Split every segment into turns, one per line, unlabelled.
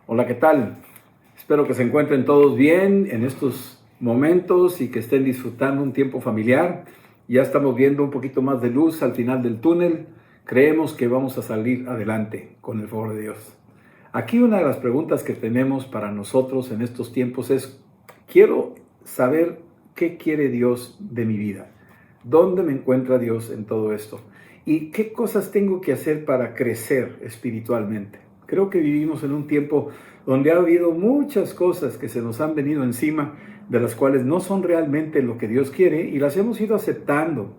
Hola, ¿qué tal? Espero que se encuentren todos bien en estos momentos y que estén disfrutando un tiempo familiar. Ya estamos viendo un poquito más de luz al final del túnel. Creemos que vamos a salir adelante con el favor de Dios. Aquí una de las preguntas que tenemos para nosotros en estos tiempos es, quiero saber qué quiere Dios de mi vida. ¿Dónde me encuentra Dios en todo esto? ¿Y qué cosas tengo que hacer para crecer espiritualmente? Creo que vivimos en un tiempo donde ha habido muchas cosas que se nos han venido encima, de las cuales no son realmente lo que Dios quiere y las hemos ido aceptando.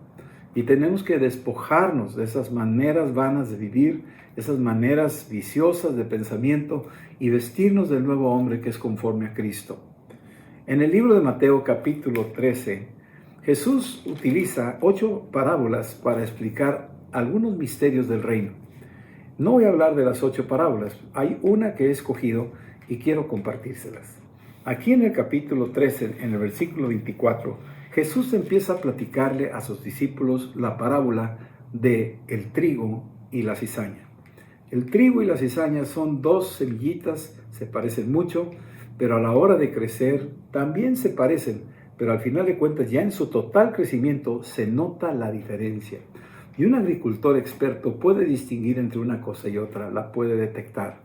Y tenemos que despojarnos de esas maneras vanas de vivir, esas maneras viciosas de pensamiento y vestirnos del nuevo hombre que es conforme a Cristo. En el libro de Mateo capítulo 13, Jesús utiliza 8 parábolas para explicar algunos misterios del reino. No voy a hablar de las 8 parábolas, hay una que he escogido y quiero compartírselas. Aquí en el capítulo 13, en el versículo 24, Jesús empieza a platicarle a sus discípulos la parábola de el trigo y la cizaña. El trigo y la cizaña son 2 semillitas, se parecen mucho, pero a la hora de crecer también se parecen, pero al final de cuentas ya en su total crecimiento se nota la diferencia. Y un agricultor experto puede distinguir entre una cosa y otra, la puede detectar.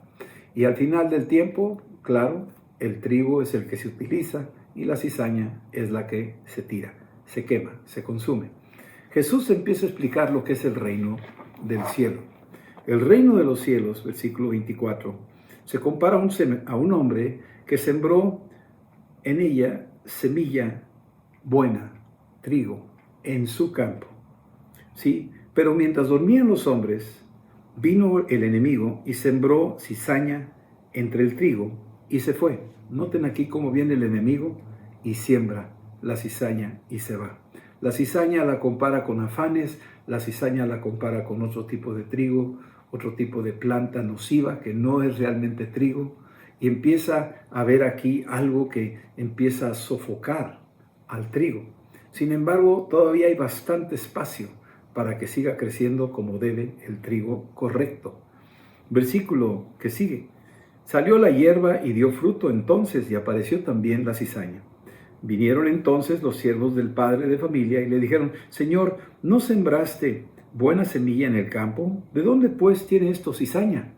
Y al final del tiempo, claro, el trigo es el que se utiliza y la cizaña es la que se tira, se quema, se consume. Jesús empieza a explicar lo que es el reino del cielo. El reino de los cielos, versículo 24, se compara a un hombre que sembró en ella semilla buena, trigo, en su campo. ¿Sí? Pero mientras dormían los hombres, vino el enemigo y sembró cizaña entre el trigo y se fue. Noten aquí cómo viene el enemigo y siembra la cizaña y se va. La cizaña la compara con afanes, la cizaña la compara con otro tipo de trigo, otro tipo de planta nociva que no es realmente trigo, y empieza a ver aquí algo que empieza a sofocar al trigo. Sin embargo, todavía hay bastante espacio para que siga creciendo como debe el trigo correcto. Versículo que sigue. Salió la hierba y dio fruto entonces, y apareció también la cizaña. Vinieron entonces los siervos del padre de familia y le dijeron: Señor, ¿no sembraste buena semilla en el campo? ¿De dónde pues tiene esto cizaña?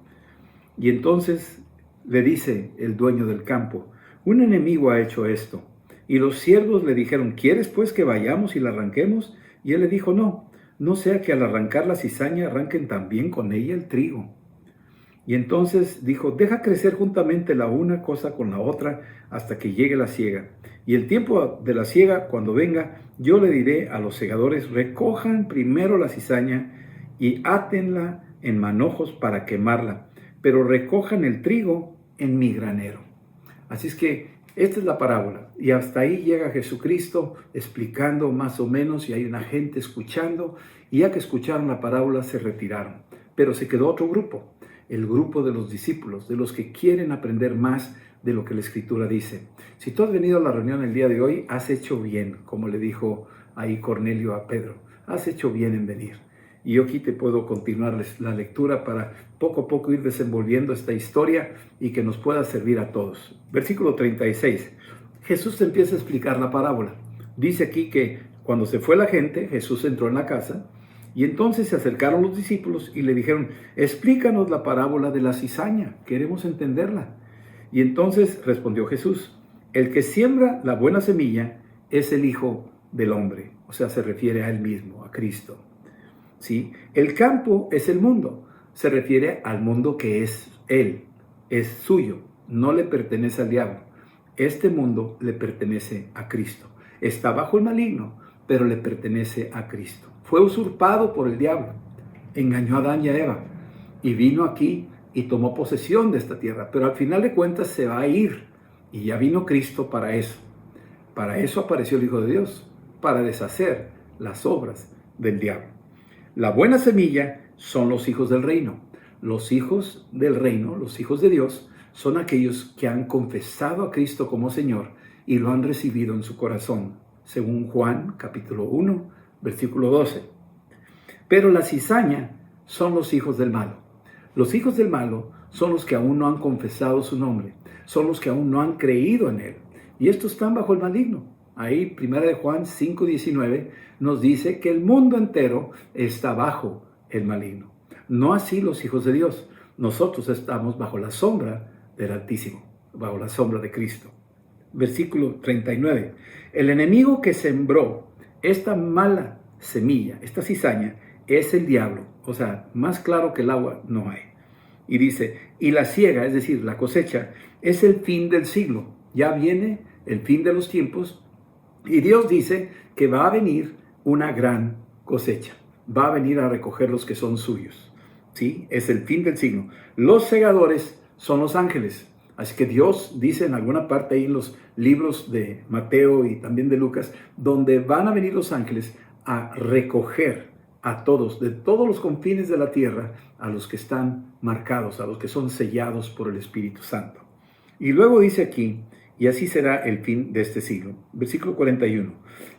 Y entonces le dice el dueño del campo: un enemigo ha hecho esto. Y los siervos le dijeron: ¿quieres pues que vayamos y la arranquemos? Y él le dijo: no sea que al arrancar la cizaña arranquen también con ella el trigo. Y entonces dijo: deja crecer juntamente la una cosa con la otra hasta que llegue la siega. Y el tiempo de la siega, cuando venga, yo le diré a los segadores: recojan primero la cizaña y átenla en manojos para quemarla, pero recojan el trigo en mi granero. Así es que esta es la parábola, y hasta ahí llega Jesucristo explicando más o menos, y hay una gente escuchando, y ya que escucharon la parábola se retiraron. Pero se quedó otro grupo, el grupo de los discípulos, de los que quieren aprender más de lo que la Escritura dice. Si tú has venido a la reunión el día de hoy, has hecho bien, como le dijo ahí Cornelio a Pedro, has hecho bien en venir. Y yo aquí te puedo continuar la lectura para poco a poco ir desenvolviendo esta historia y que nos pueda servir a todos. Versículo 36. Jesús empieza a explicar la parábola. Dice aquí que cuando se fue la gente, Jesús entró en la casa y entonces se acercaron los discípulos y le dijeron: explícanos la parábola de la cizaña, queremos entenderla. Y entonces respondió Jesús: el que siembra la buena semilla es el Hijo del Hombre, o sea, se refiere a él mismo, a Cristo. ¿Sí? El campo es el mundo, se refiere al mundo que es él, es suyo, no le pertenece al diablo. Este mundo le pertenece a Cristo. Está bajo el maligno, pero le pertenece a Cristo. Fue usurpado por el diablo, engañó a Adán y a Eva y vino aquí y tomó posesión de esta tierra, pero al final de cuentas se va a ir, y ya vino Cristo para eso. Para eso apareció el Hijo de Dios, para deshacer las obras del diablo. La buena semilla son los hijos del reino. Los hijos del reino, los hijos de Dios, son aquellos que han confesado a Cristo como Señor y lo han recibido en su corazón, según Juan capítulo 1, versículo 12. Pero la cizaña son los hijos del malo. Los hijos del malo son los que aún no han confesado su nombre, son los que aún no han creído en Él. Y estos están bajo el maligno. Ahí, 1 de Juan 5:19 nos dice que el mundo entero está bajo el maligno. No así los hijos de Dios. Nosotros estamos bajo la sombra del Altísimo, bajo la sombra de Cristo. Versículo 39. El enemigo que sembró esta mala semilla, esta cizaña, es el diablo. O sea, más claro que el agua no hay. Y dice, y la siega, es decir, la cosecha, es el fin del siglo. Ya viene el fin de los tiempos y Dios dice que va a venir una gran cosecha. Va a venir a recoger los que son suyos. ¿Sí? Es el fin del siglo. Los segadores son los ángeles. Así que Dios dice en alguna parte ahí en los libros de Mateo y también de Lucas, donde van a venir los ángeles a recoger a todos, de todos los confines de la tierra, a los que están marcados, a los que son sellados por el Espíritu Santo. Y luego dice aquí, y así será el fin de este siglo. Versículo 41.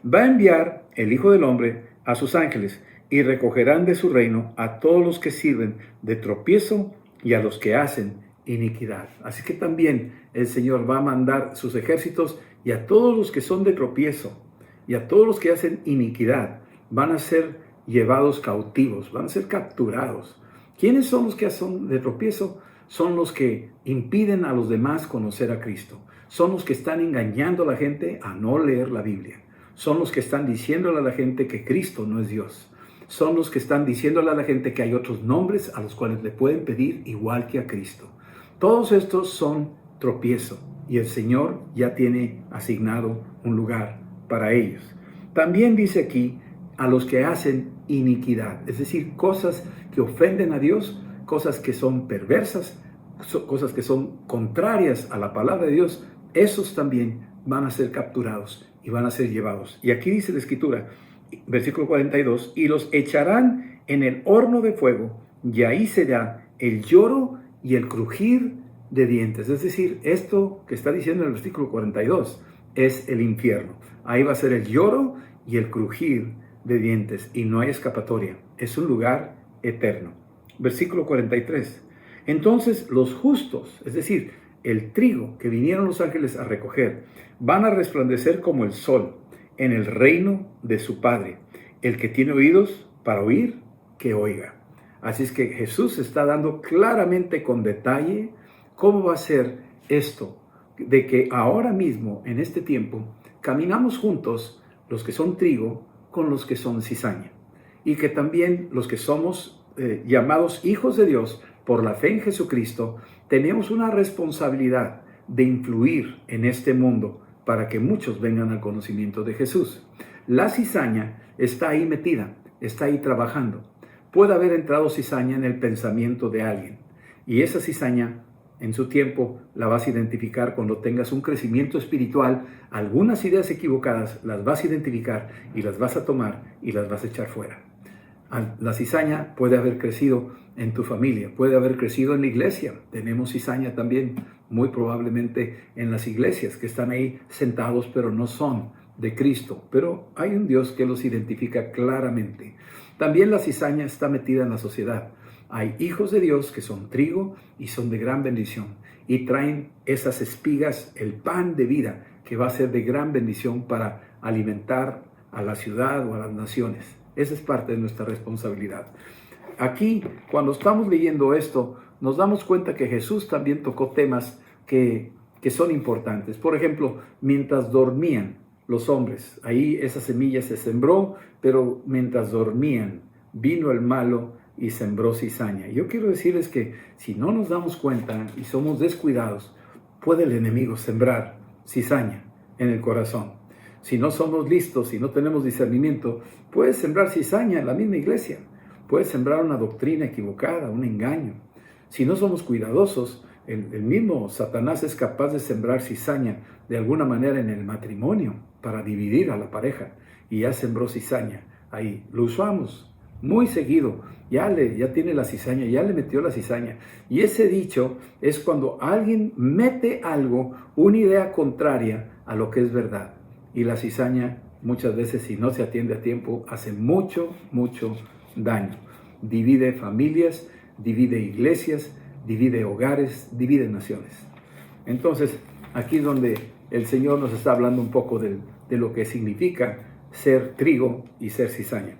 Va a enviar el Hijo del Hombre a sus ángeles y recogerán de su reino a todos los que sirven de tropiezo y a los que hacen iniquidad. Así que también el Señor va a mandar sus ejércitos y a todos los que son de tropiezo y a todos los que hacen iniquidad van a ser llevados cautivos, van a ser capturados. ¿Quiénes son los que son de tropiezo? Son los que impiden a los demás conocer a Cristo. Son los que están engañando a la gente a no leer la Biblia. Son los que están diciéndole a la gente que Cristo no es Dios. Son los que están diciéndole a la gente que hay otros nombres a los cuales le pueden pedir igual que a Cristo. Todos estos son tropiezo y el Señor ya tiene asignado un lugar para ellos. También dice aquí a los que hacen iniquidad, es decir, cosas que ofenden a Dios, cosas que son perversas, cosas que son contrarias a la palabra de Dios, esos también van a ser capturados y van a ser llevados. Y aquí dice la Escritura, versículo 42, y los echarán en el horno de fuego, y ahí será el lloro y el crujir de dientes. Es decir, esto que está diciendo en el versículo 42 es el infierno. Ahí va a ser el lloro y el crujir de dientes y no hay escapatoria. Es un lugar eterno. Versículo 43. Entonces los justos, es decir, el trigo que vinieron los ángeles a recoger, van a resplandecer como el sol en el reino de su Padre. El que tiene oídos para oír, que oiga. Así es que Jesús está dando claramente con detalle cómo va a ser esto, de que ahora mismo, en este tiempo, caminamos juntos los que son trigo con los que son cizaña. Y que también los que somos llamados hijos de Dios por la fe en Jesucristo, tenemos una responsabilidad de influir en este mundo para que muchos vengan al conocimiento de Jesús. La cizaña está ahí metida, está ahí trabajando. Puede haber entrado cizaña en el pensamiento de alguien y esa cizaña en su tiempo la vas a identificar cuando tengas un crecimiento espiritual. Algunas ideas equivocadas las vas a identificar y las vas a tomar y las vas a echar fuera. La cizaña puede haber crecido en tu familia, puede haber crecido en la iglesia. Tenemos cizaña también muy probablemente en las iglesias que están ahí sentados pero no son de Cristo. Pero hay un Dios que los identifica claramente. También la cizaña está metida en la sociedad. Hay hijos de Dios que son trigo y son de gran bendición y traen esas espigas, el pan de vida que va a ser de gran bendición para alimentar a la ciudad o a las naciones. Esa es parte de nuestra responsabilidad. Aquí, cuando estamos leyendo esto, nos damos cuenta que Jesús también tocó temas que son importantes. Por ejemplo, mientras dormían los hombres, ahí esa semilla se sembró, pero mientras dormían vino el malo y sembró cizaña. Yo quiero decirles que si no nos damos cuenta y somos descuidados, puede el enemigo sembrar cizaña en el corazón. Si no somos listos, si no tenemos discernimiento, puede sembrar cizaña en la misma iglesia. Puede sembrar una doctrina equivocada, un engaño. Si no somos cuidadosos, el mismo Satanás es capaz de sembrar cizaña de alguna manera en el matrimonio para dividir a la pareja. Y ya sembró cizaña ahí. Lo usamos muy seguido. Ya tiene la cizaña, ya le metió la cizaña. Y ese dicho es cuando alguien mete algo, una idea contraria a lo que es verdad. Y la cizaña, muchas veces, si no se atiende a tiempo, hace mucho, mucho daño. Divide familias, divide iglesias, divide hogares, divide naciones. Entonces, aquí es donde el Señor nos está hablando un poco de lo que significa ser trigo y ser cizaña.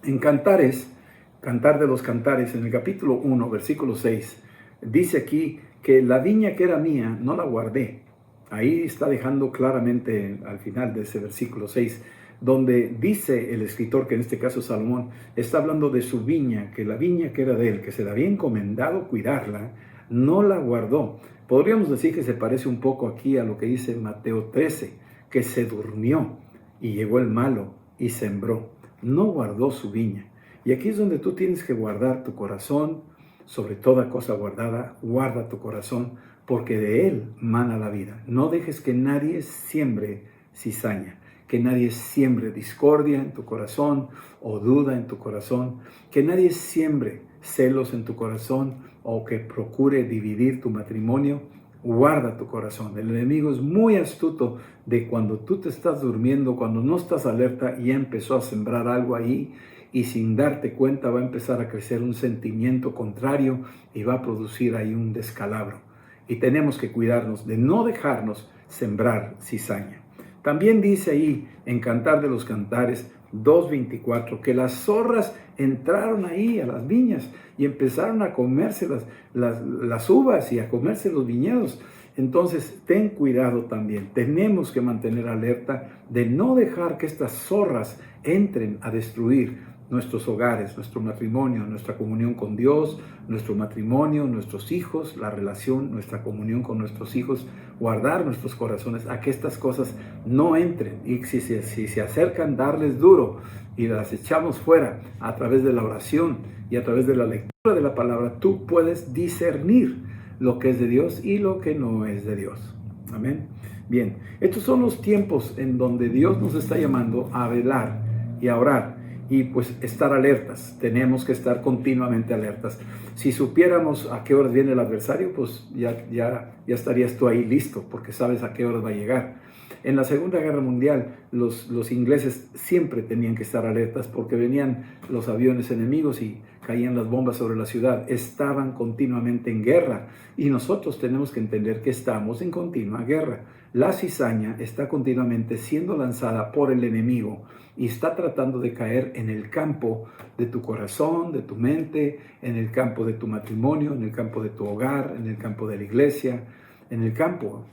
En Cantares, Cantar de los Cantares, en el capítulo 1, versículo 6, dice aquí que la viña que era mía no la guardé. Ahí está dejando claramente al final de ese versículo 6, donde dice el escritor, que en este caso Salomón, está hablando de su viña, que la viña que era de él, que se le había encomendado cuidarla, no la guardó. Podríamos decir que se parece un poco aquí a lo que dice Mateo 13, que se durmió y llegó el malo y sembró. No guardó su viña. Y aquí es donde tú tienes que guardar tu corazón, sobre toda cosa guardada, guarda tu corazón, porque de él mana la vida. No dejes que nadie siembre cizaña, que nadie siembre discordia en tu corazón o duda en tu corazón, que nadie siembre celos en tu corazón o que procure dividir tu matrimonio. Guarda tu corazón. El enemigo es muy astuto de cuando tú te estás durmiendo, cuando no estás alerta, y ya empezó a sembrar algo ahí, y sin darte cuenta va a empezar a crecer un sentimiento contrario y va a producir ahí un descalabro. Y tenemos que cuidarnos de no dejarnos sembrar cizaña. También dice ahí en Cantar de los Cantares 2:24 que las zorras entraron ahí a las viñas y empezaron a comerse las uvas y a comerse los viñedos. Entonces, ten cuidado también. Tenemos que mantener alerta de no dejar que estas zorras entren a destruir nuestros hogares, nuestro matrimonio, nuestra comunión con Dios, nuestro matrimonio, nuestros hijos, la relación, nuestra comunión con nuestros hijos, guardar nuestros corazones a que estas cosas no entren. Y si se acercan, darles duro y las echamos fuera a través de la oración y a través de la lectura de la palabra. Tú puedes discernir lo que es de Dios y lo que no es de Dios. Amén. Bien, estos son los tiempos en donde Dios nos está llamando a velar y a orar. Y pues estar alertas, tenemos que estar continuamente alertas. Si supiéramos a qué horas viene el adversario, pues ya estarías tú ahí listo, porque sabes a qué horas va a llegar. En la Segunda Guerra Mundial, los ingleses siempre tenían que estar alertas porque venían los aviones enemigos y caían las bombas sobre la ciudad. Estaban continuamente en guerra y nosotros tenemos que entender que estamos en continua guerra. La cizaña está continuamente siendo lanzada por el enemigo y está tratando de caer en el campo de tu corazón, de tu mente, en el campo de tu matrimonio, en el campo de tu hogar, en el campo de la iglesia, en el campo.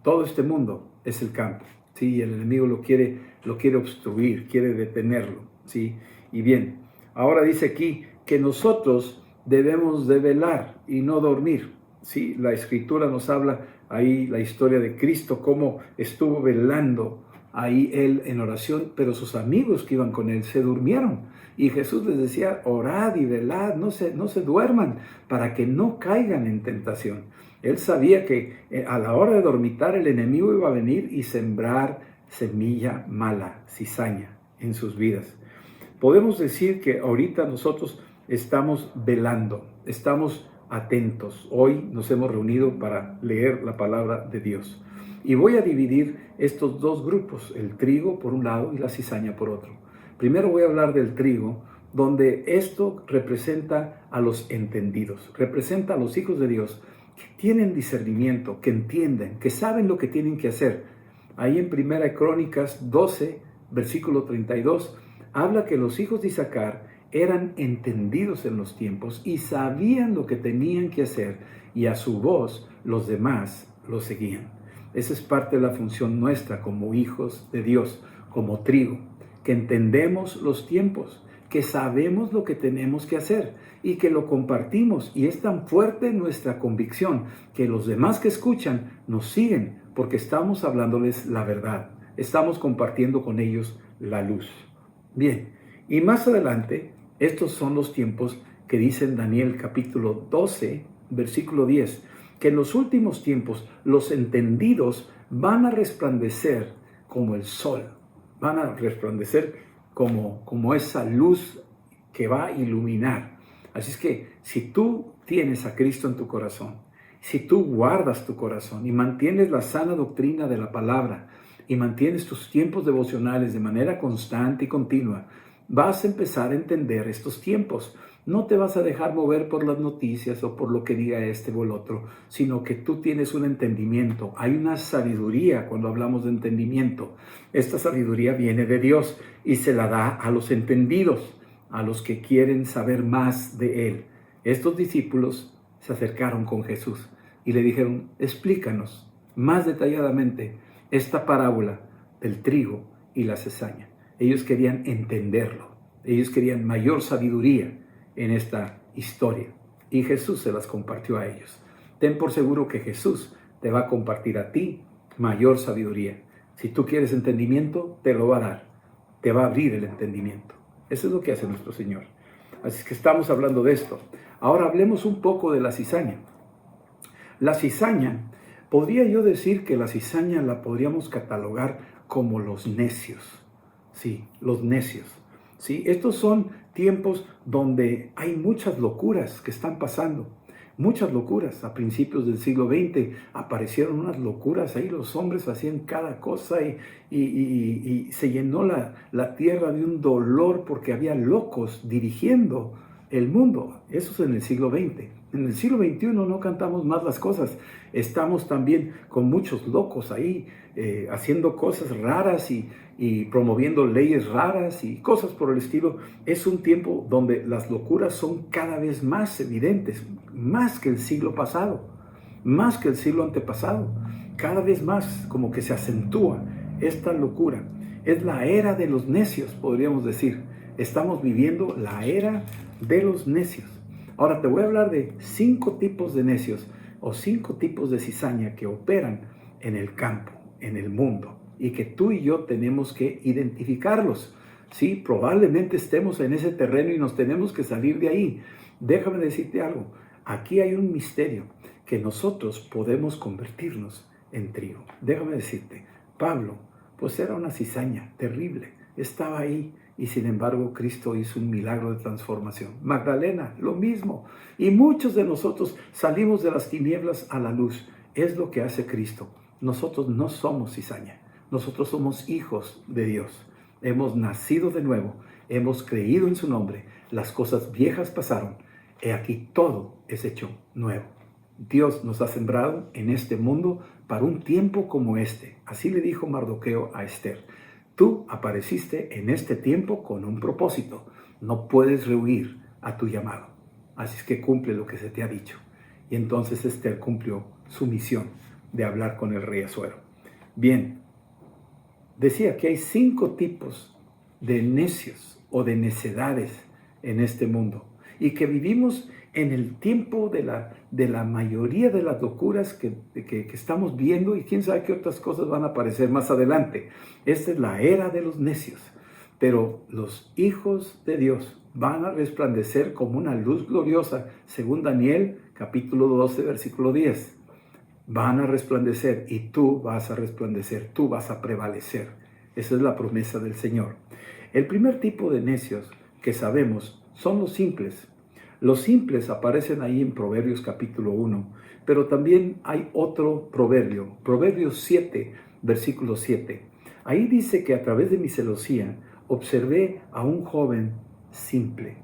Todo este mundo es el campo, ¿sí? El enemigo lo quiere obstruir, quiere detenerlo, ¿sí? Y bien, ahora dice aquí que nosotros debemos de velar y no dormir, ¿sí? La Escritura nos habla ahí la historia de Cristo, cómo estuvo velando ahí él en oración, pero sus amigos que iban con él se durmieron. Y Jesús les decía, orad y velad, no se duerman, para que no caigan en tentación. Él sabía que a la hora de dormitar el enemigo iba a venir y sembrar semilla mala, cizaña en sus vidas. Podemos decir que ahorita nosotros estamos velando, estamos atentos. Hoy nos hemos reunido para leer la palabra de Dios. Y voy a dividir estos dos grupos, el trigo por un lado y la cizaña por otro. Primero voy a hablar del trigo, donde esto representa a los entendidos, representa a los hijos de Dios que tienen discernimiento, que entienden, que saben lo que tienen que hacer. Ahí en Primera Crónicas 12, versículo 32, habla que los hijos de Isaacar eran entendidos en los tiempos y sabían lo que tenían que hacer, y a su voz los demás lo seguían. Esa es parte de la función nuestra como hijos de Dios, como trigo, que entendemos los tiempos, que sabemos lo que tenemos que hacer y que lo compartimos. Y es tan fuerte nuestra convicción que los demás que escuchan nos siguen porque estamos hablándoles la verdad, estamos compartiendo con ellos la luz. Bien, y más adelante, estos son los tiempos que dice en Daniel capítulo 12, versículo 10, que en los últimos tiempos los entendidos van a resplandecer como el sol, van a resplandecer como esa luz que va a iluminar. Así es que si tú tienes a Cristo en tu corazón, si tú guardas tu corazón y mantienes la sana doctrina de la palabra y mantienes tus tiempos devocionales de manera constante y continua, vas a empezar a entender estos tiempos. No te vas a dejar mover por las noticias o por lo que diga este o el otro, sino que tú tienes un entendimiento. Hay una sabiduría cuando hablamos de entendimiento. Esta sabiduría viene de Dios y se la da a los entendidos, a los que quieren saber más de Él. Estos discípulos se acercaron con Jesús y le dijeron, explícanos más detalladamente esta parábola del trigo y la cizaña. Ellos querían entenderlo, ellos querían mayor sabiduría en esta historia y Jesús se las compartió a ellos. Ten por seguro que Jesús te va a compartir a ti mayor sabiduría. Si tú quieres entendimiento, te lo va a dar, te va a abrir el entendimiento. Eso es lo que hace nuestro Señor. Así que estamos hablando de esto. Ahora hablemos un poco de la cizaña. La cizaña, podría yo decir que la cizaña la podríamos catalogar como los necios. Sí, los necios. Sí, estos son tiempos donde hay muchas locuras que están pasando. Muchas locuras. A principios del siglo XX aparecieron unas locuras ahí, los hombres hacían cada cosa y se llenó la tierra de un dolor porque había locos dirigiendo el mundo. Eso es en el siglo XX. En el siglo XXI no cantamos más las cosas. Estamos también con muchos locos ahí haciendo cosas raras y promoviendo leyes raras y cosas por el estilo. Es un tiempo donde las locuras son cada vez más evidentes, más que el siglo pasado, más que el siglo antepasado. Cada vez más como que se acentúa esta locura. Es la era de los necios, podríamos decir. Estamos viviendo la era de los necios. Ahora te voy a hablar de 5 tipos de necios o 5 tipos de cizaña que operan en el campo, en el mundo, y que tú y yo tenemos que identificarlos. Sí, probablemente estemos en ese terreno y nos tenemos que salir de ahí. Déjame decirte algo, aquí hay un misterio que nosotros podemos convertirnos en trigo. Déjame decirte, Pablo, pues era una cizaña terrible, estaba ahí y sin embargo Cristo hizo un milagro de transformación. Magdalena, lo mismo. Y muchos de nosotros salimos de las tinieblas a la luz. Es lo que hace Cristo. Nosotros no somos cizaña, nosotros somos hijos de Dios. Hemos nacido de nuevo, hemos creído en su nombre, las cosas viejas pasaron, he aquí todo es hecho nuevo. Dios nos ha sembrado en este mundo para un tiempo como este. Así le dijo Mardoqueo a Esther. Tú apareciste en este tiempo con un propósito. No puedes rehuir a tu llamado. Así es que cumple lo que se te ha dicho. Y entonces Esther cumplió su misión de hablar con el rey Asuero. Bien, decía que hay 5 tipos de necios o de necedades en este mundo y que vivimos en el tiempo de la mayoría de las locuras que estamos viendo y quién sabe qué otras cosas van a aparecer más adelante. Esta es la era de los necios, pero los hijos de Dios van a resplandecer como una luz gloriosa, según Daniel capítulo 12, versículo 10. Van a resplandecer y tú vas a resplandecer, tú vas a prevalecer. Esa es la promesa del Señor. El primer tipo de necios que sabemos son los simples. Los simples aparecen ahí en Proverbios capítulo 1, pero también hay otro proverbio, Proverbios 7, versículo 7. Ahí dice que a través de mi celosía observé a un joven simple,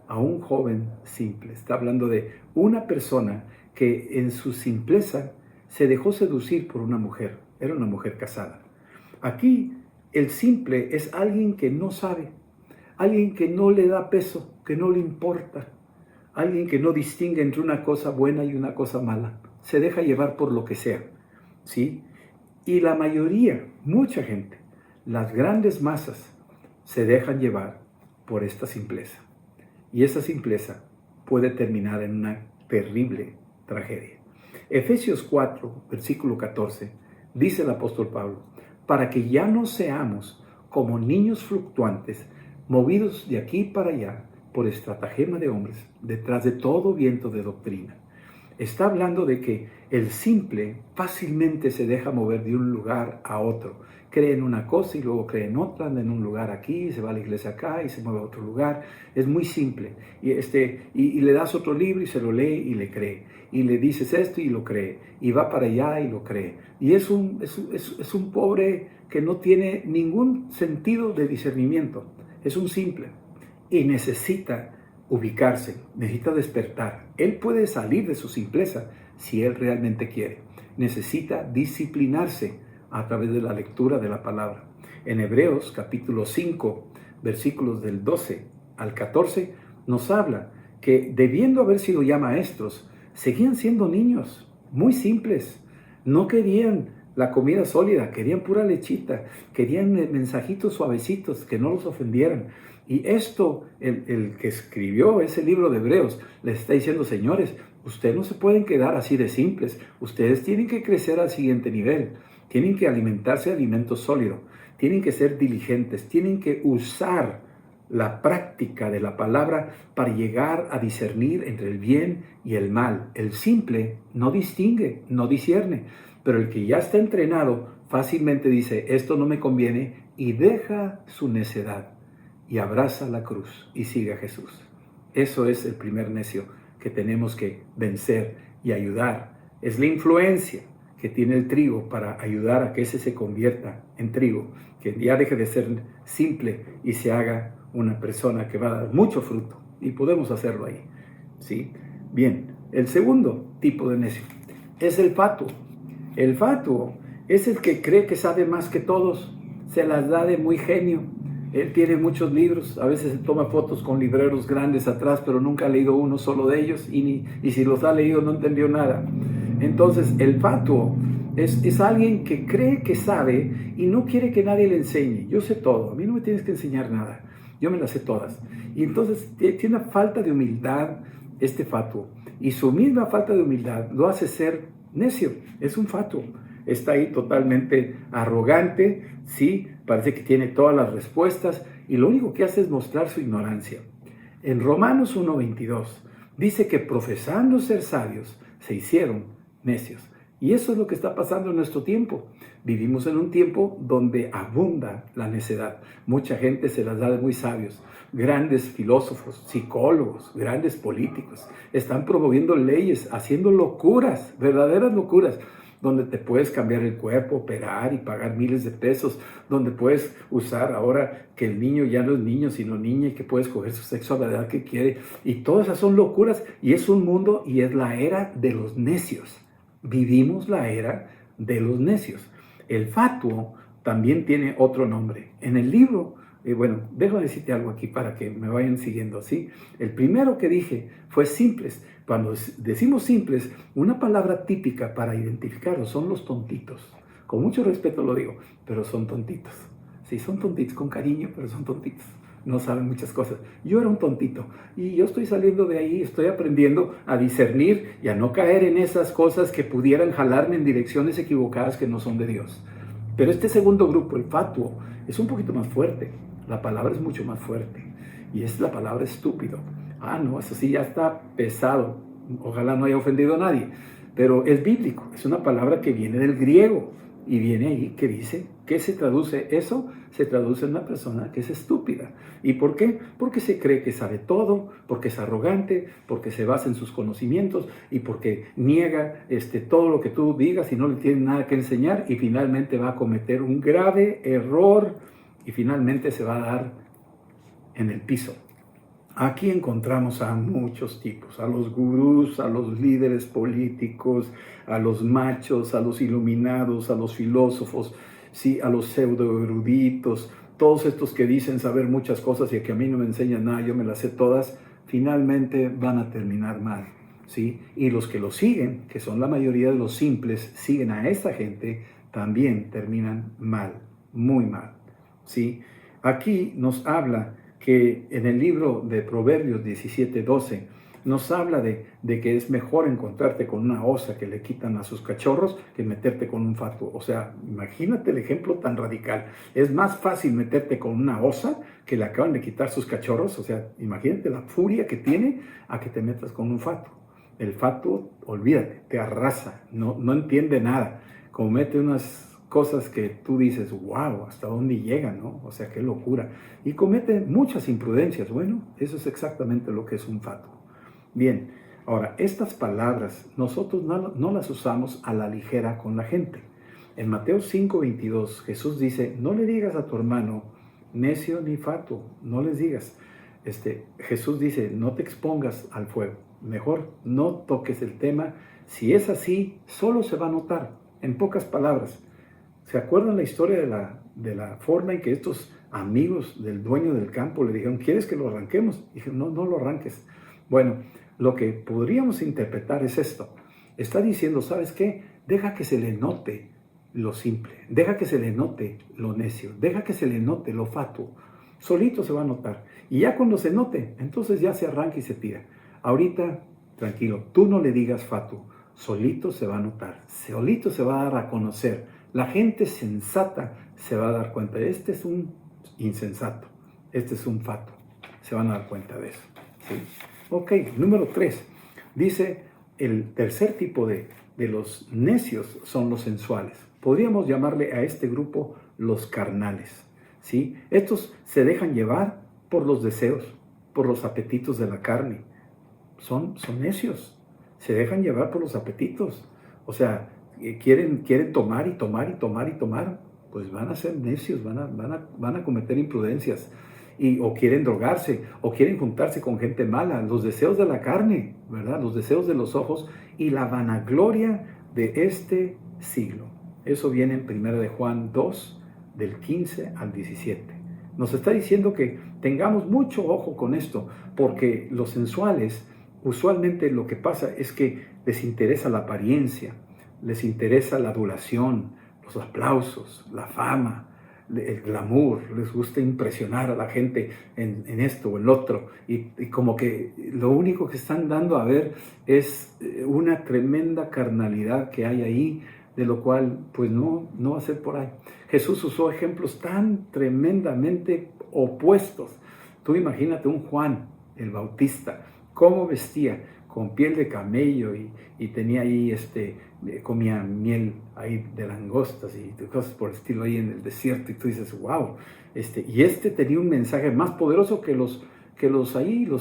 a un joven simple. Está hablando de una persona que en su simpleza se dejó seducir por una mujer, era una mujer casada. Aquí el simple es alguien que no sabe, alguien que no le da peso, que no le importa. Alguien que no distingue entre una cosa buena y una cosa mala. Se deja llevar por lo que sea, ¿sí? Y la mayoría, mucha gente, las grandes masas, se dejan llevar por esta simpleza. Y esa simpleza puede terminar en una terrible tragedia. Efesios 4, versículo 14, dice el apóstol Pablo, para que ya no seamos como niños fluctuantes, movidos de aquí para allá, por estratagema de hombres, detrás de todo viento de doctrina. Está hablando de que el simple fácilmente se deja mover de un lugar a otro. Cree en una cosa y luego cree en otra, anda en un lugar aquí, se va a la iglesia acá y se mueve a otro lugar. Es muy simple. Y le das otro libro y se lo lee y le cree. Y le dices esto y lo cree. Y va para allá y lo cree. Y es un pobre que no tiene ningún sentido de discernimiento. es un simple y necesita ubicarse, necesita despertar. Él puede salir de su simpleza si él realmente quiere. Necesita disciplinarse a través de la lectura de la palabra. En Hebreos capítulo 5, versículos del 12 al 14, nos habla que debiendo haber sido ya maestros, seguían siendo niños, muy simples. No querían la comida sólida, querían pura lechita, querían mensajitos suavecitos que no los ofendieran. Y esto, el que escribió ese libro de Hebreos, les está diciendo, señores, ustedes no se pueden quedar así de simples, ustedes tienen que crecer al siguiente nivel, tienen que alimentarse de alimento sólido, tienen que ser diligentes, tienen que usar la práctica de la palabra para llegar a discernir entre el bien y el mal. El simple no distingue, no discierne, pero el que ya está entrenado fácilmente dice, esto no me conviene, y deja su necedad y abraza la cruz y sigue a Jesús. Eso es el primer necio que tenemos que vencer y ayudar. Es la influencia que tiene el trigo para ayudar a que ese se convierta en trigo, que ya deje de ser simple y se haga una persona que va a dar mucho fruto. Y podemos hacerlo ahí, ¿sí? Bien, el segundo tipo de necio es el fatuo. El fatuo es el que cree que sabe más que todos, se las da de muy genio. Él tiene muchos libros, a veces se toma fotos con libreros grandes atrás, pero nunca ha leído uno solo de ellos y si los ha leído no entendió nada. Entonces, el fatuo es alguien que cree que sabe y no quiere que nadie le enseñe. Yo sé todo, a mí no me tienes que enseñar nada, yo me las sé todas. Y entonces tiene una falta de humildad este fatuo. Y su misma falta de humildad lo hace ser necio, es un fatuo. Está ahí totalmente arrogante, sí, parece que tiene todas las respuestas y lo único que hace es mostrar su ignorancia. En Romanos 1:22 dice que profesando ser sabios se hicieron necios. Y eso es lo que está pasando en nuestro tiempo. Vivimos en un tiempo donde abunda la necedad. Mucha gente se las da de muy sabios. Grandes filósofos, psicólogos, grandes políticos están promoviendo leyes, haciendo locuras, verdaderas locuras, donde te puedes cambiar el cuerpo, operar y pagar miles de pesos, donde puedes usar ahora que el niño ya no es niño, sino niña y que puede escoger su sexo a la edad que quiere. Y todas esas son locuras y es un mundo y es la era de los necios. Vivimos la era de los necios. El fatuo también tiene otro nombre. En el libro, déjame decirte algo aquí para que me vayan siguiendo, ¿sí? El primero que dije fue simples. Cuando decimos simples, una palabra típica para identificarlos son los tontitos. Con mucho respeto lo digo, pero son tontitos. Sí, son tontitos con cariño, pero son tontitos. No saben muchas cosas. Yo era un tontito y yo estoy saliendo de ahí, estoy aprendiendo a discernir y a no caer en esas cosas que pudieran jalarme en direcciones equivocadas que no son de Dios. Pero este segundo grupo, el fatuo, es un poquito más fuerte. La palabra es mucho más fuerte y es la palabra estúpido. No, eso sí ya está pesado. Ojalá no haya ofendido a nadie, pero es bíblico. Es una palabra que viene del griego y viene ahí que dice, ¿qué se traduce eso? Se traduce en una persona que es estúpida. ¿Y por qué? Porque se cree que sabe todo, porque es arrogante, porque se basa en sus conocimientos y porque niega todo lo que tú digas y no le tiene nada que enseñar y finalmente va a cometer un grave error y finalmente se va a dar en el piso. Aquí encontramos a muchos tipos, a los gurús, a los líderes políticos, a los machos, a los iluminados, a los filósofos, sí, a los pseudoeruditos, todos estos que dicen saber muchas cosas y que a mí no me enseñan nada, yo me las sé todas, finalmente van a terminar mal, ¿sí? Y los que lo siguen, que son la mayoría de los simples, siguen a esta gente, también terminan mal, muy mal, ¿sí? Aquí nos habla que en el libro de Proverbios 17:12 nos habla de que es mejor encontrarte con una osa que le quitan a sus cachorros que meterte con un fatuo. O sea, imagínate el ejemplo tan radical. Es más fácil meterte con una osa que le acaban de quitar sus cachorros. O sea, imagínate la furia que tiene a que te metas con un fatuo. El fatuo, olvídate, te arrasa, no entiende nada. Comete unas cosas que tú dices, wow, ¿hasta dónde llegan, no? O sea, qué locura. Y comete muchas imprudencias. Bueno, eso es exactamente lo que es un fatuo. Bien, ahora, estas palabras nosotros no las usamos a la ligera con la gente. En Mateo 5:22, Jesús dice, no le digas a tu hermano, necio ni fatuo, no les digas. Jesús dice, no te expongas al fuego, mejor no toques el tema. Si es así, solo se va a notar, en pocas palabras. ¿Se acuerdan la historia de la forma en que estos amigos del dueño del campo le dijeron, ¿quieres que lo arranquemos? Y dijeron, no, no lo arranques. Bueno, lo que podríamos interpretar es esto. Está diciendo, ¿sabes qué? Deja que se le note lo simple, deja que se le note lo necio, deja que se le note lo fatuo. Solito se va a notar. Y ya cuando se note, entonces ya se arranca y se tira. Ahorita, tranquilo, tú no le digas fatuo, solito se va a notar, solito se va a dar a conocer. La gente sensata se va a dar cuenta, este es un insensato, este es un fatuo. Se van a dar cuenta de eso. ¿Sí? Ok, número 3. Dice, el tercer tipo de los necios son los sensuales. Podríamos llamarle a este grupo los carnales. ¿Sí? Estos se dejan llevar por los deseos, por los apetitos de la carne. Son necios, se dejan llevar por los apetitos. O sea, quieren tomar y tomar y tomar y tomar. Pues van a ser necios, van a cometer imprudencias. O quieren drogarse, o quieren juntarse con gente mala. Los deseos de la carne, ¿verdad? Los deseos de los ojos y la vanagloria de este siglo. Eso viene en 1 de Juan 2, del 15 al 17. Nos está diciendo que tengamos mucho ojo con esto, porque los sensuales, usualmente lo que pasa es que les interesa la apariencia, les interesa la adulación, los aplausos, la fama, el glamour, les gusta impresionar a la gente en esto o el otro, y como que lo único que están dando a ver es una tremenda carnalidad que hay ahí, de lo cual pues no va a ser por ahí. Jesús usó ejemplos tan tremendamente opuestos. Tú imagínate un Juan el Bautista, cómo vestía, con piel de camello y tenía ahí, comía miel ahí de langostas y cosas por el estilo ahí en el desierto, y tú dices, wow, y tenía un mensaje más poderoso que los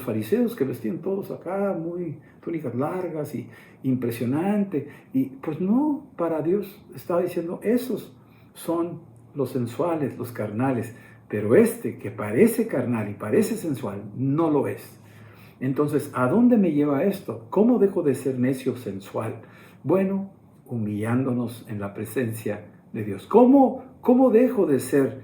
fariseos, que vestían todos acá, muy túnicas largas y impresionante, y pues no, para Dios estaba diciendo, esos son los sensuales, los carnales, pero que parece carnal y parece sensual, no lo es. Entonces, ¿a dónde me lleva esto? ¿Cómo dejo de ser necio sensual? Bueno, humillándonos en la presencia de Dios. ¿Cómo dejo de ser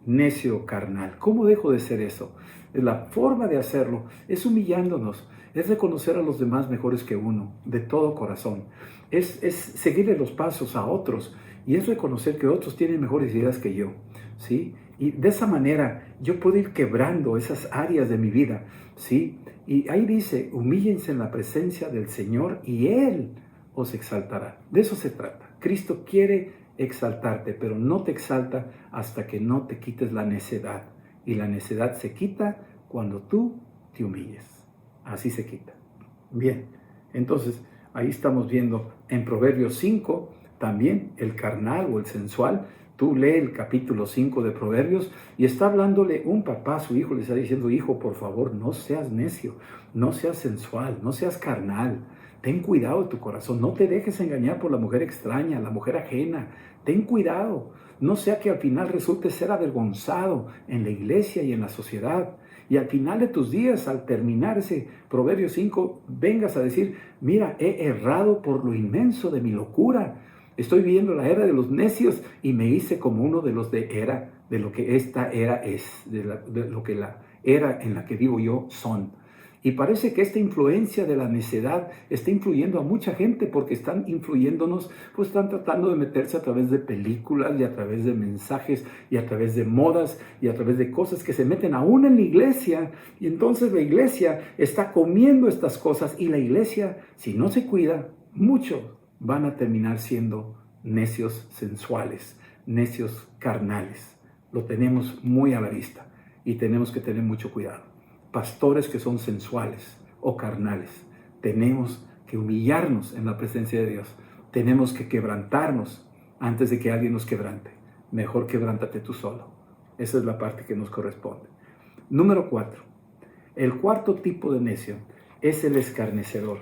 necio carnal? ¿Cómo dejo de ser eso? La forma de hacerlo es humillándonos, es reconocer a los demás mejores que uno, de todo corazón. Es seguirle los pasos a otros y es reconocer que otros tienen mejores ideas que yo, ¿sí? Y de esa manera yo puedo ir quebrando esas áreas de mi vida, ¿sí? Y ahí dice, humíllense en la presencia del Señor y Él os exaltará. De eso se trata. Cristo quiere exaltarte, pero no te exalta hasta que no te quites la necedad. Y la necedad se quita cuando tú te humilles. Así se quita. Bien, entonces ahí estamos viendo en Proverbios 5, también el carnal o el sensual. Tú lee el capítulo 5 de Proverbios y está hablándole un papá a su hijo, le está diciendo, hijo, por favor, no seas necio, no seas sensual, no seas carnal. Ten cuidado de tu corazón, no te dejes engañar por la mujer extraña, la mujer ajena. Ten cuidado, no sea que al final resulte ser avergonzado en la iglesia y en la sociedad. Y al final de tus días, al terminar ese Proverbios 5, vengas a decir, mira, he errado por lo inmenso de mi locura. Estoy viviendo la era de los necios y me hice como uno de los de lo que esta era es, de lo que la era en la que vivo yo son. Y parece que esta influencia de la necedad está influyendo a mucha gente porque están influyéndonos, pues están tratando de meterse a través de películas y a través de mensajes y a través de modas y a través de cosas que se meten aún en la iglesia. Y entonces la iglesia está comiendo estas cosas y la iglesia, si no se cuida, muchos van a terminar siendo necios sensuales, necios carnales. Lo tenemos muy a la vista y tenemos que tener mucho cuidado. Pastores que son sensuales o carnales, tenemos que humillarnos en la presencia de Dios. Tenemos que quebrantarnos antes de que alguien nos quebrante. Mejor quebrántate tú solo. Esa es la parte que nos corresponde. Número 4. El cuarto tipo de necio es el escarnecedor.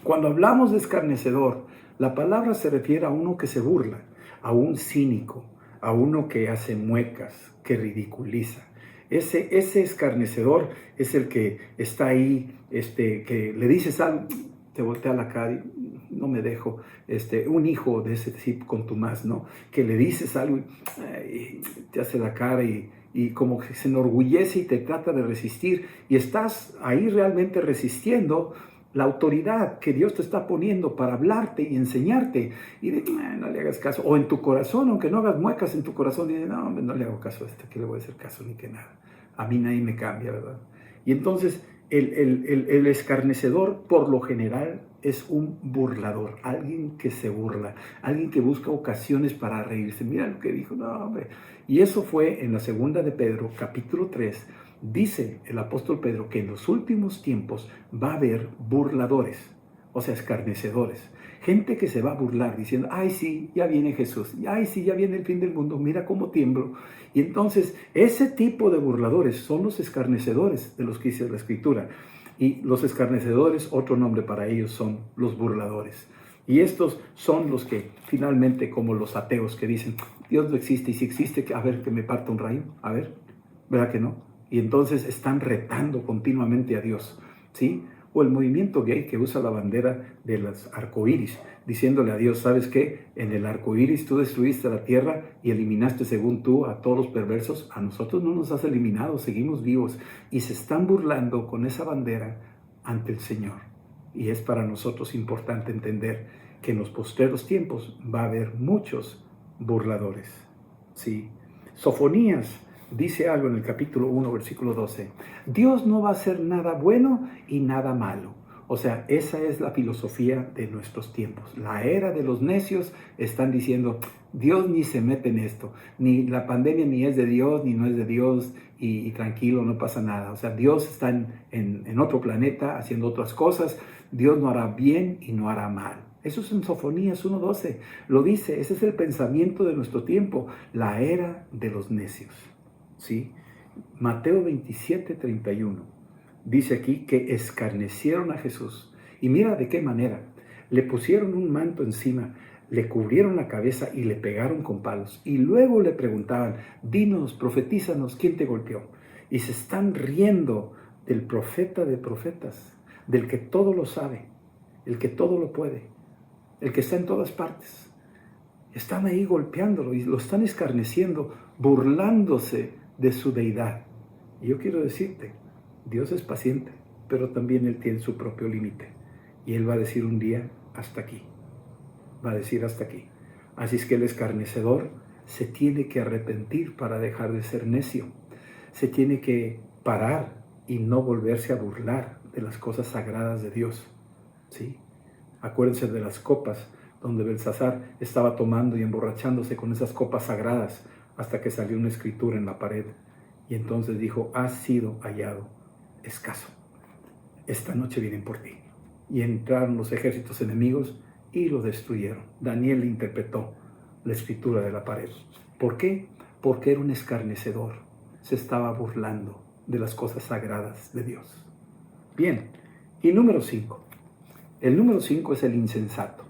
Cuando hablamos de escarnecedor, la palabra se refiere a uno que se burla, a un cínico, a uno que hace muecas, que ridiculiza. Ese escarnecedor es el que está ahí, que le dices algo, te voltea la cara y no me dejo. Un hijo de ese tipo contumaz, ¿no? Que le dices algo y te hace la cara y como que se enorgullece y te trata de resistir. Y estás ahí realmente resistiendo la autoridad que Dios te está poniendo para hablarte y enseñarte. Y no le hagas caso. O en tu corazón, aunque no hagas muecas en tu corazón, dices, no, hombre, no le hago caso a que le voy a hacer caso ni que nada. A mí nadie me cambia, ¿verdad? Y entonces el escarnecedor por lo general es un burlador, alguien que se burla, alguien que busca ocasiones para reírse. Mira lo que dijo, no, hombre. Y eso fue en la segunda de Pedro, capítulo 3. Dice el apóstol Pedro que en los últimos tiempos va a haber burladores, o sea, escarnecedores. Gente que se va a burlar diciendo, ay sí, ya viene Jesús, ay sí, ya viene el fin del mundo, mira cómo tiemblo. Y entonces ese tipo de burladores son los escarnecedores de los que dice la Escritura. Y los escarnecedores, otro nombre para ellos son los burladores. Y estos son los que finalmente, como los ateos que dicen, Dios no existe, y si existe, a ver, que me parta un rayo, a ver, ¿verdad que no? Y entonces están retando continuamente a Dios, ¿sí? O el movimiento gay que usa la bandera de los arcoíris, diciéndole a Dios, ¿sabes qué? En el arcoíris tú destruiste la tierra y eliminaste, según tú, a todos los perversos. A nosotros no nos has eliminado, seguimos vivos. Y se están burlando con esa bandera ante el Señor. Y es para nosotros importante entender que en los postreros tiempos va a haber muchos burladores, ¿sí? Sofonías dice algo en el capítulo 1, versículo 12. Dios no va a hacer nada bueno y nada malo. O sea, esa es la filosofía de nuestros tiempos. La era de los necios están diciendo, Dios ni se mete en esto. Ni la pandemia ni es de Dios, ni no es de Dios, y tranquilo, no pasa nada. O sea, Dios está en otro planeta haciendo otras cosas. Dios no hará bien y no hará mal. Eso es en Sofonías 1:12. Lo dice, ese es el pensamiento de nuestro tiempo, la era de los necios. ¿Sí? Mateo 27:31 dice aquí que escarnecieron a Jesús. Y mira de qué manera. Le pusieron un manto encima, le cubrieron la cabeza y le pegaron con palos. Y luego le preguntaban, dinos, profetízanos, ¿quién te golpeó? Y se están riendo del profeta de profetas, del que todo lo sabe, el que todo lo puede, el que está en todas partes. Están ahí golpeándolo y lo están escarneciendo, burlándose de su deidad. Y yo quiero decirte, Dios es paciente, pero también Él tiene su propio límite. Y Él va a decir un día, hasta aquí. Va a decir hasta aquí. Así es que el escarnecedor se tiene que arrepentir para dejar de ser necio. Se tiene que parar y no volverse a burlar de las cosas sagradas de Dios. ¿Sí? Acuérdense de las copas donde Belsasar estaba tomando y emborrachándose con esas copas sagradas hasta que salió una escritura en la pared. Y entonces dijo, has sido hallado escaso. Esta noche vienen por ti. Y entraron los ejércitos enemigos y lo destruyeron. Daniel interpretó la escritura de la pared. ¿Por qué? Porque era un escarnecedor. Se estaba burlando de las cosas sagradas de Dios. Bien, y número 5. El número 5 es el insensato.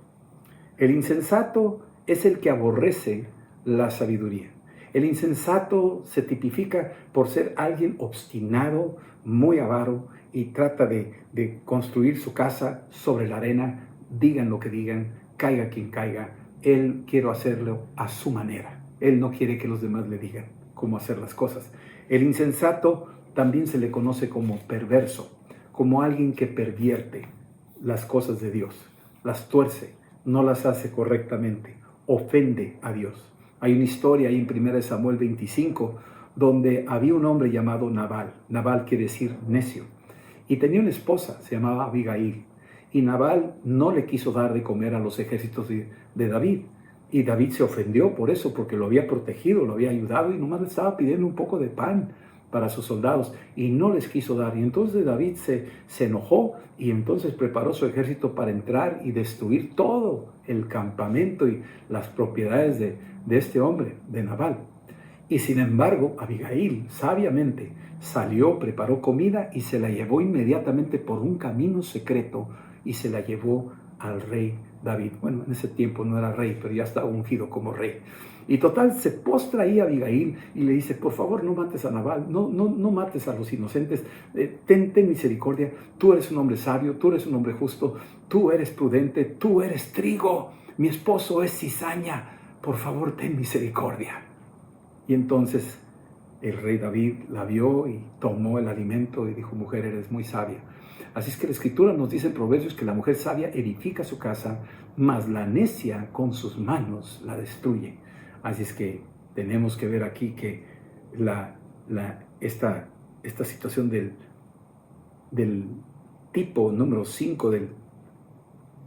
El insensato es el que aborrece la sabiduría. El insensato se tipifica por ser alguien obstinado, muy avaro, y trata de construir su casa sobre la arena, digan lo que digan, caiga quien caiga. Él quiere hacerlo a su manera. Él no quiere que los demás le digan cómo hacer las cosas. El insensato también se le conoce como perverso, como alguien que pervierte las cosas de Dios, las tuerce, no las hace correctamente, ofende a Dios. Hay una historia ahí en 1 Samuel 25, donde había un hombre llamado Nabal. Nabal quiere decir necio. Y tenía una esposa, se llamaba Abigail. Y Nabal no le quiso dar de comer a los ejércitos de David. Y David se ofendió por eso, porque lo había protegido, lo había ayudado y nomás le estaba pidiendo un poco de pan para sus soldados y no les quiso dar. Y entonces David se enojó y entonces preparó su ejército para entrar y destruir todo el campamento y las propiedades de este hombre, de Nabal. Y sin embargo, Abigail sabiamente salió, preparó comida y se la llevó inmediatamente por un camino secreto y se la llevó al rey David. Bueno, en ese tiempo no era rey, pero ya estaba ungido como rey. Y total, se postra ahí a Abigail y le dice, por favor, no mates a Nabal, no mates a los inocentes, ten misericordia, tú eres un hombre sabio, tú eres un hombre justo, tú eres prudente, tú eres trigo, mi esposo es cizaña, por favor, ten misericordia. Y entonces el rey David la vio y tomó el alimento y dijo, mujer, eres muy sabia. Así es que la Escritura nos dice en Proverbios que la mujer sabia edifica su casa, mas la necia con sus manos la destruye. Así es que tenemos que ver aquí que esta situación del tipo número 5, del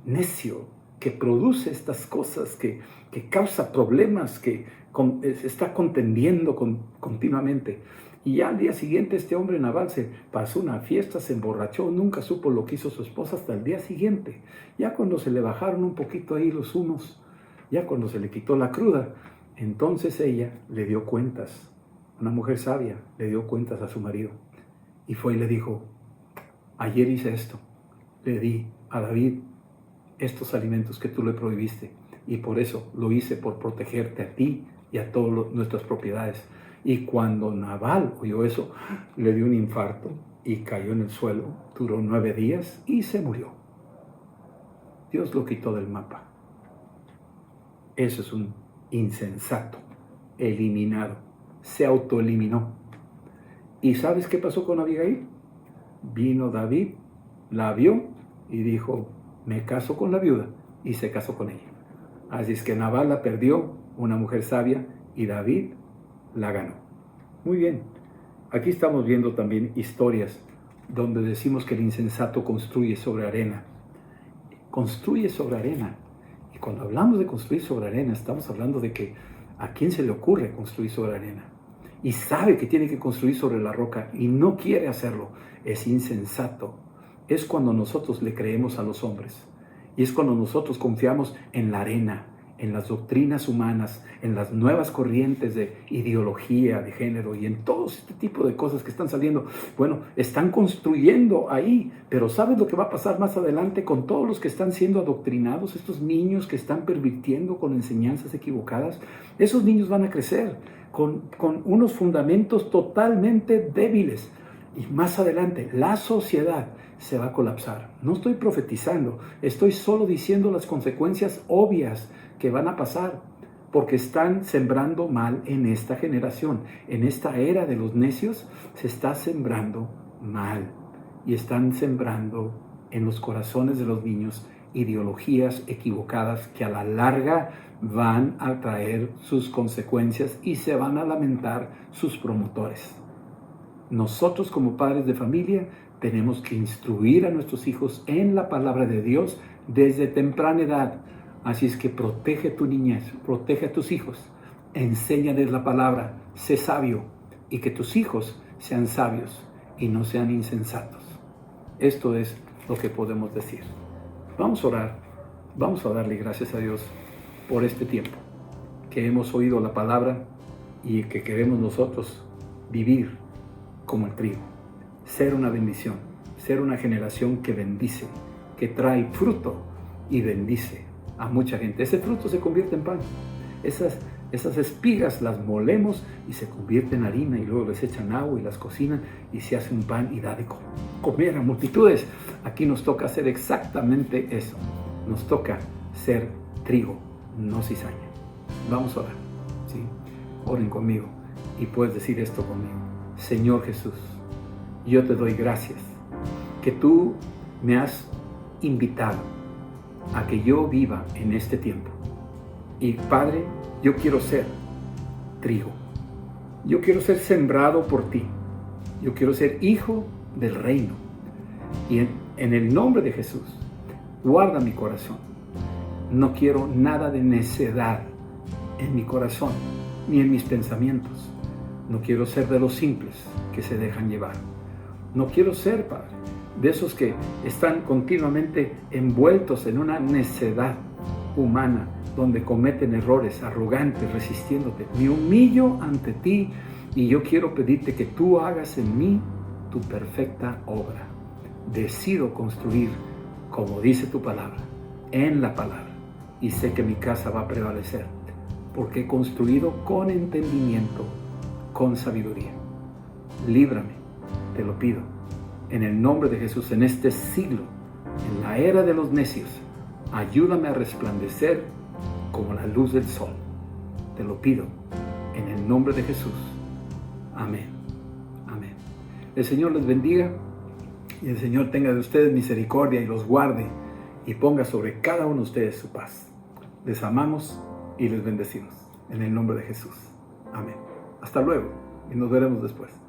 necio, que produce estas cosas, que causa problemas, que está contendiendo continuamente. Y ya al día siguiente este hombre Nabal se pasó una fiesta, se emborrachó, nunca supo lo que hizo su esposa hasta el día siguiente. Ya cuando se le bajaron un poquito ahí los humos, ya cuando se le quitó la cruda, entonces ella le dio cuentas. Una mujer sabia le dio cuentas a su marido. Y fue y le dijo, ayer hice esto, le di a David estos alimentos que tú le prohibiste. Y por eso lo hice, por protegerte a ti y a todas nuestras propiedades. Y cuando Nabal oyó eso, le dio un infarto y cayó en el suelo. Duró 9 días y se murió. Dios lo quitó del mapa. Eso es un insensato, eliminado. Se autoeliminó. ¿Y sabes qué pasó con Abigail? Vino David, la vio y dijo, me caso con la viuda, y se casó con ella. Así es que Nabal la perdió, una mujer sabia, y David la ganó. Muy bien, aquí estamos viendo también historias donde decimos que el insensato construye sobre arena. Construye sobre arena. Y cuando hablamos de construir sobre arena, estamos hablando de que ¿a quién se le ocurre construir sobre arena? Y sabe que tiene que construir sobre la roca y no quiere hacerlo. Es insensato. Es cuando nosotros le creemos a los hombres. Y es cuando nosotros confiamos en la arena, en las doctrinas humanas, en las nuevas corrientes de ideología de género y en todo este tipo de cosas que están saliendo. Bueno, están construyendo ahí, pero ¿sabes lo que va a pasar más adelante con todos los que están siendo adoctrinados? Estos niños que están pervirtiendo con enseñanzas equivocadas, esos niños van a crecer con unos fundamentos totalmente débiles. Y más adelante, la sociedad se va a colapsar. No estoy profetizando, estoy solo diciendo las consecuencias obvias que van a pasar, porque están sembrando mal en esta generación. En esta era de los necios se está sembrando mal y están sembrando en los corazones de los niños ideologías equivocadas que a la larga van a traer sus consecuencias y se van a lamentar sus promotores. Nosotros como padres de familia tenemos que instruir a nuestros hijos en la palabra de Dios desde temprana edad. Así es que protege tu niñez, protege a tus hijos, enséñales la palabra, sé sabio y que tus hijos sean sabios y no sean insensatos. Esto es lo que podemos decir. Vamos a orar, vamos a darle gracias a Dios por este tiempo que hemos oído la palabra y que queremos nosotros vivir como el trigo, ser una bendición, ser una generación que bendice, que trae fruto y bendice a mucha gente. Ese fruto se convierte en pan. Esas espigas las molemos y se convierten en harina y luego les echan agua y las cocinan y se hace un pan y da de comer a multitudes. Aquí nos toca hacer exactamente eso. Nos toca ser trigo, no cizaña. Vamos a orar, ¿sí? Oren conmigo y puedes decir esto conmigo. Señor Jesús, yo te doy gracias que tú me has invitado a que yo viva en este tiempo. Y Padre, yo quiero ser trigo. Yo quiero ser sembrado por ti. Yo quiero ser hijo del reino. Y en el nombre de Jesús, guarda mi corazón. No quiero nada de necedad en mi corazón ni en mis pensamientos. No quiero ser de los simples que se dejan llevar. No quiero ser, Padre, de esos que están continuamente envueltos en una necedad humana, donde cometen errores, arrogantes, resistiéndote. Me humillo ante ti y yo quiero pedirte que tú hagas en mí tu perfecta obra. Decido construir, como dice tu palabra, en la palabra. Y sé que mi casa va a prevalecer, porque he construido con entendimiento, con sabiduría. Líbrame, te lo pido, en el nombre de Jesús, en este siglo, en la era de los necios. Ayúdame a resplandecer como la luz del sol. Te lo pido, en el nombre de Jesús. Amén. Amén. El Señor les bendiga y el Señor tenga de ustedes misericordia y los guarde y ponga sobre cada uno de ustedes su paz. Les amamos y les bendecimos en el nombre de Jesús. Amén. Hasta luego y nos veremos después.